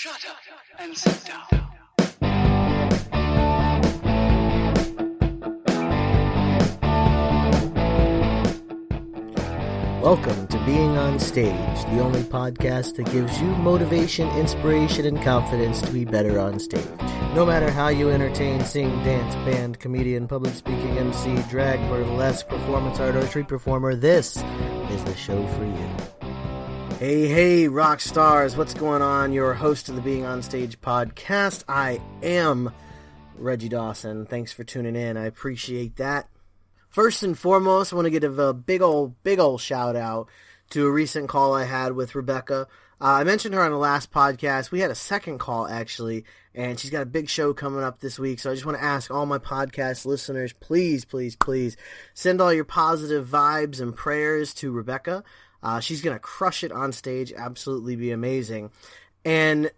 Shut up and sit down. Welcome to Being on Stage, the only podcast that gives you motivation, inspiration, and confidence to be better on stage. No matter how you entertain, sing, dance, band, comedian, public speaking, MC, drag, burlesque, performance art, or street performer, this is the show for you. Hey, rock stars, what's going on? Your host of the Being on Stage podcast. I am Reggie Dawson. Thanks for tuning in. I appreciate that. First and foremost, I want to give a big old shout out to a recent call I had with Rebecca. I mentioned her on the last podcast. We had a second call, actually, and she's got a big show coming up this week. So I just want to ask all my podcast listeners, please send all your positive vibes and prayers to Rebecca. She's going to crush it on stage, absolutely be amazing. And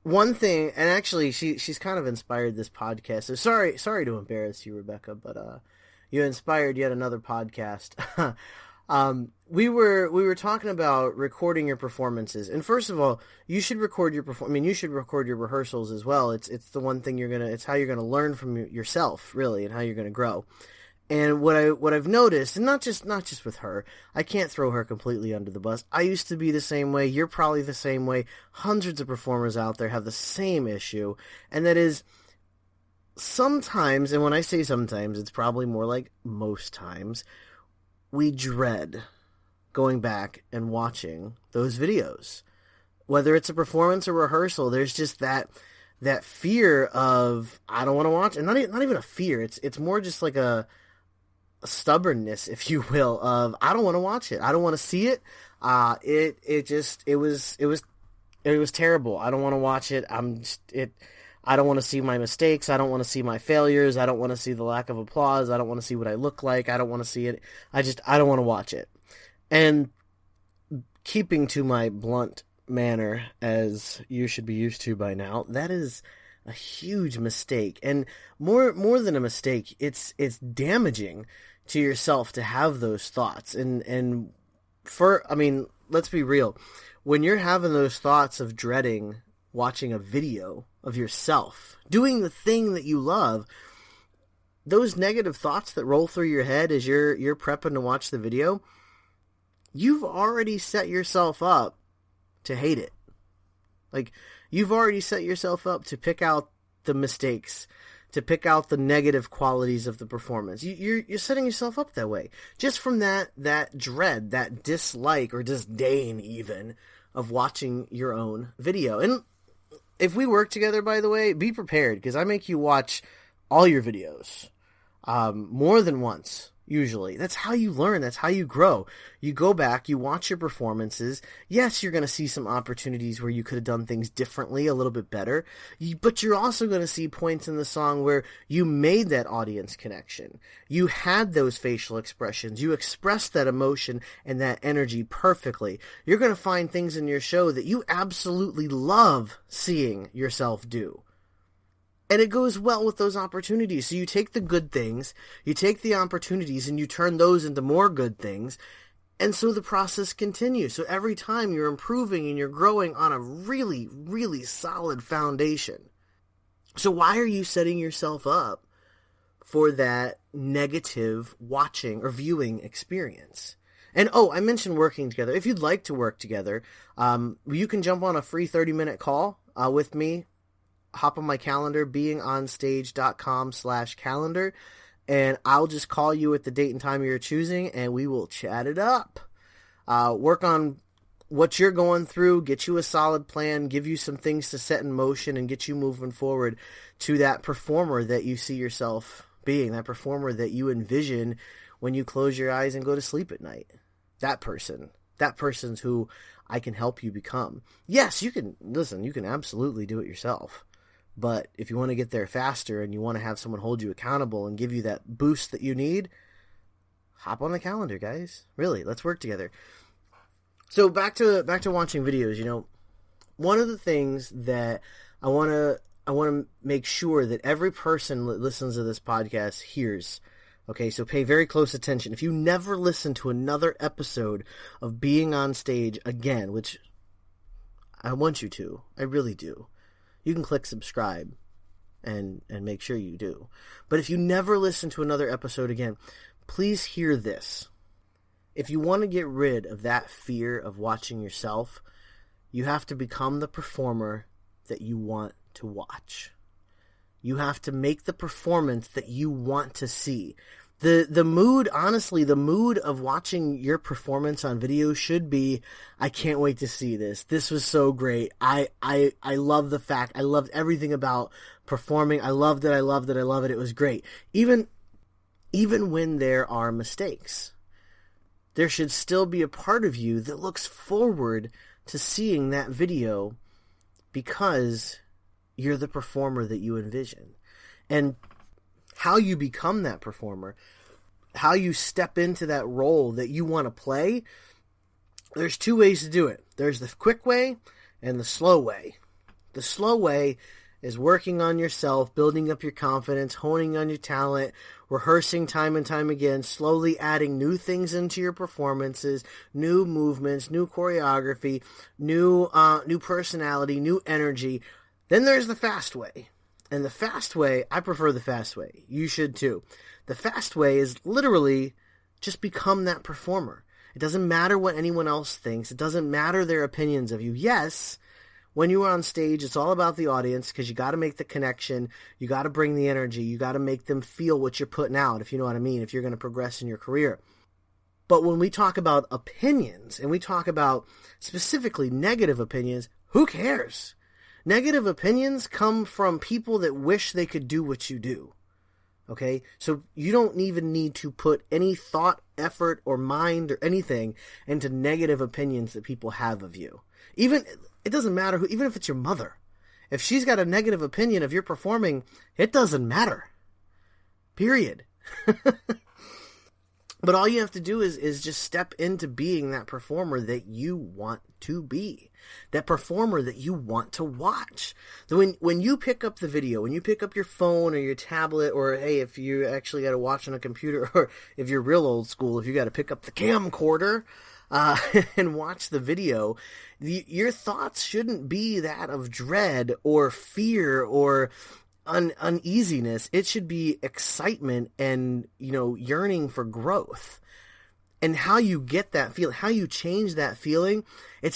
one thing, and actually she's kind of inspired this podcast. So sorry to embarrass you, Rebecca, but you inspired yet another podcast. We were talking about recording your performances, and first of all, you should record your you should record your rehearsals as well. It's the one thing it's how you're gonna learn from yourself, really, and how you're gonna grow. And what I've noticed, and not just with her, I can't throw her completely under the bus. I used to be the same way. You're probably the same way. Hundreds of performers out there have the same issue, and that is sometimes, and when I say sometimes, it's probably more like most times, we dread going back and watching those videos. Whether it's a performance or rehearsal, there's just that fear of, I don't want to watch, and not even a fear. It's more just like a stubbornness, if you will, of I don't want to watch it. I don't want to see it. It was terrible. I don't want to watch it. I don't want to see my mistakes. I don't want to see my failures. I don't want to see the lack of applause. I don't want to see what I look like. I don't want to see it. I don't want to watch it. And keeping to my blunt manner, as you should be used to by now, that is a huge mistake. And more than a mistake, it's damaging to yourself to have those thoughts. And let's be real. When you're having those thoughts of dreading watching a video of yourself doing the thing that you love, those negative thoughts that roll through your head as you're prepping to watch the video, you've already set yourself up to hate it. Like, you've already set yourself up to pick out the mistakes, to pick out the negative qualities of the performance. You're setting yourself up that way. Just from that dread, that dislike or disdain even of watching your own video. And if we work together, by the way, be prepared, because I make you watch all your videos more than once, usually. That's how you learn. That's how you grow. You go back, you watch your performances. Yes, you're going to see some opportunities where you could have done things differently, a little bit better. But you're also going to see points in the song where you made that audience connection. You had those facial expressions. You expressed that emotion and that energy perfectly. You're going to find things in your show that you absolutely love seeing yourself do. And it goes well with those opportunities. So you take the good things, you take the opportunities, and you turn those into more good things. And so the process continues. So every time you're improving and you're growing on a really, really solid foundation. So why are you setting yourself up for that negative watching or viewing experience? And I mentioned working together. If you'd like to work together, you can jump on a free 30-minute call with me. Hop on my calendar, beingonstage.com/calendar, and I'll just call you at the date and time you're choosing, and we will chat it up. Work on what you're going through, get you a solid plan, give you some things to set in motion, and get you moving forward to that performer that you see yourself being, that performer that you envision when you close your eyes and go to sleep at night. That person's who I can help you become. Yes, you can absolutely do it yourself. But if you want to get there faster and you want to have someone hold you accountable and give you that boost that you need, hop on the calendar, guys. Really, let's work together. So back to watching videos. One of the things that I want to make sure that every person that listens to this podcast hears. Okay, so pay very close attention. If you never listen to another episode of Being on Stage again, which I want you to. I really do. You can click subscribe and make sure you do. But if you never listen to another episode again, please hear this. If you want to get rid of that fear of watching yourself, you have to become the performer that you want to watch. You have to make the performance that you want to see. The mood, honestly, the mood of watching your performance on video should be, I can't wait to see this. This was so great. I love the fact, I loved everything about performing. I loved it. I loved it. I love it. It was great. Even when there are mistakes, there should still be a part of you that looks forward to seeing that video because you're the performer that you envision. And how you become that performer, how you step into that role that you want to play, there's two ways to do it. There's the quick way and the slow way. The slow way is working on yourself, building up your confidence, honing on your talent, rehearsing time and time again, slowly adding new things into your performances, new movements, new choreography, new personality, new energy. Then there's the fast way. And the fast way, I prefer the fast way. You should too. The fast way is literally just become that performer. It doesn't matter what anyone else thinks. It doesn't matter their opinions of you. Yes, when you are on stage, it's all about the audience because you got to make the connection. You got to bring the energy. You got to make them feel what you're putting out, if you know what I mean, if you're going to progress in your career. But when we talk about opinions and we talk about specifically negative opinions, who cares? Negative opinions come from people that wish they could do what you do. Okay? So you don't even need to put any thought, effort, or mind or anything into negative opinions that people have of you. Even, it doesn't matter who, even if it's your mother. If she's got a negative opinion of your performing, it doesn't matter. Period. But all you have to do is just step into being that performer that you want to be. That performer that you want to watch. When you pick up the video, when you pick up your phone or your tablet, or hey, if you actually got to watch on a computer, or if you're real old school, if you got to pick up the camcorder and watch the video, your thoughts shouldn't be that of dread or fear or uneasiness. It should be excitement and, yearning for growth. And how you get that feeling, how you change that feeling, I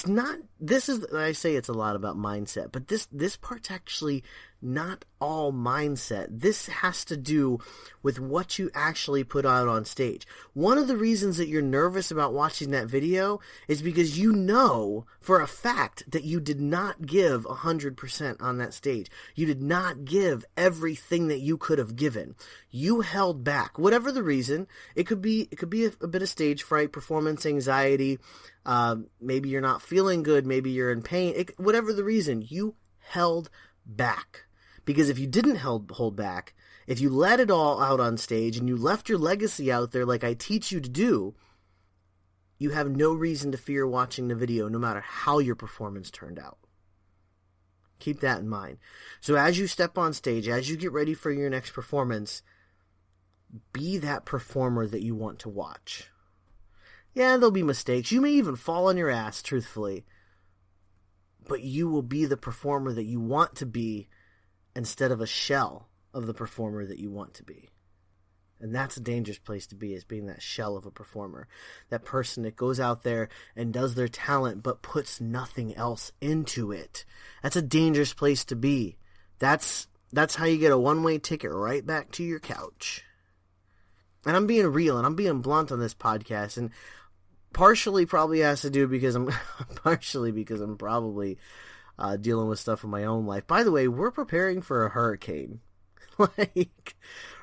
say it's a lot about mindset, but this part's actually not all mindset. This has to do with what you actually put out on stage. One of the reasons that you're nervous about watching that video is because you know for a fact that you did not give 100% on that stage. You did not give everything that you could have given. You held back. Whatever the reason, it could be a bit of stage fright, performance anxiety, maybe you're not feeling good, maybe you're in pain. Whatever the reason, you held back. Because if you didn't hold back, if you let it all out on stage and you left your legacy out there like I teach you to do, you have no reason to fear watching the video no matter how your performance turned out. Keep that in mind. So as you step on stage, as you get ready for your next performance, be that performer that you want to watch. Yeah, there'll be mistakes. You may even fall on your ass, truthfully. But you will be the performer that you want to be instead of a shell of the performer that you want to be. And that's a dangerous place to be, is being that shell of a performer. That person that goes out there and does their talent but puts nothing else into it. That's a dangerous place to be. That's how you get a one-way ticket right back to your couch. And I'm being real and I'm being blunt on this podcast, and partially probably has to do because I'm probably dealing with stuff in my own life. By the way, we're preparing for a hurricane.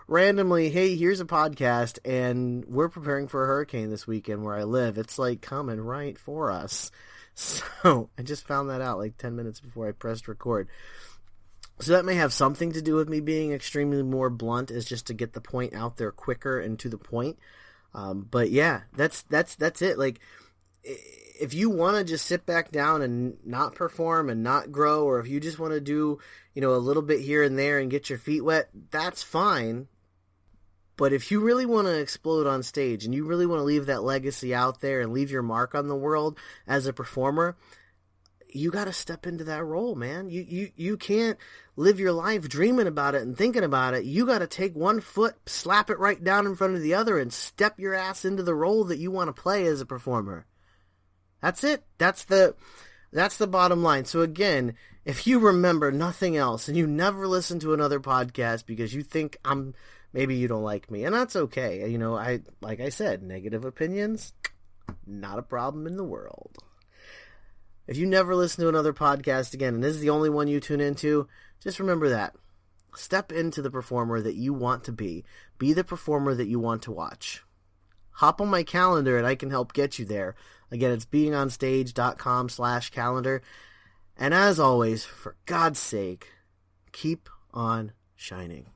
Randomly, hey, here's a podcast, and we're preparing for a hurricane this weekend where I live. It's coming right for us. So I just found that out 10 minutes before I pressed record. So that may have something to do with me being extremely more blunt, is just to get the point out there quicker and to the point. But yeah, that's it. If you want to just sit back down and not perform and not grow, or if you just want to do, a little bit here and there and get your feet wet, that's fine. But if you really want to explode on stage and you really want to leave that legacy out there and leave your mark on the world as a performer, you got to step into that role, man. You can't live your life dreaming about it and thinking about it. You got to take one foot, slap it right down in front of the other, and step your ass into the role that you want to play as a performer. That's it. That's the bottom line. So again, if you remember nothing else and you never listen to another podcast because you think maybe you don't like me, and that's okay. You know, like I said, negative opinions, not a problem in the world. If you never listen to another podcast again, and this is the only one you tune into, just remember that. Step into the performer that you want to be. Be the performer that you want to watch. Hop on my calendar and I can help get you there. Again, it's beingonstage.com/calendar. And as always, for God's sake, keep on shining.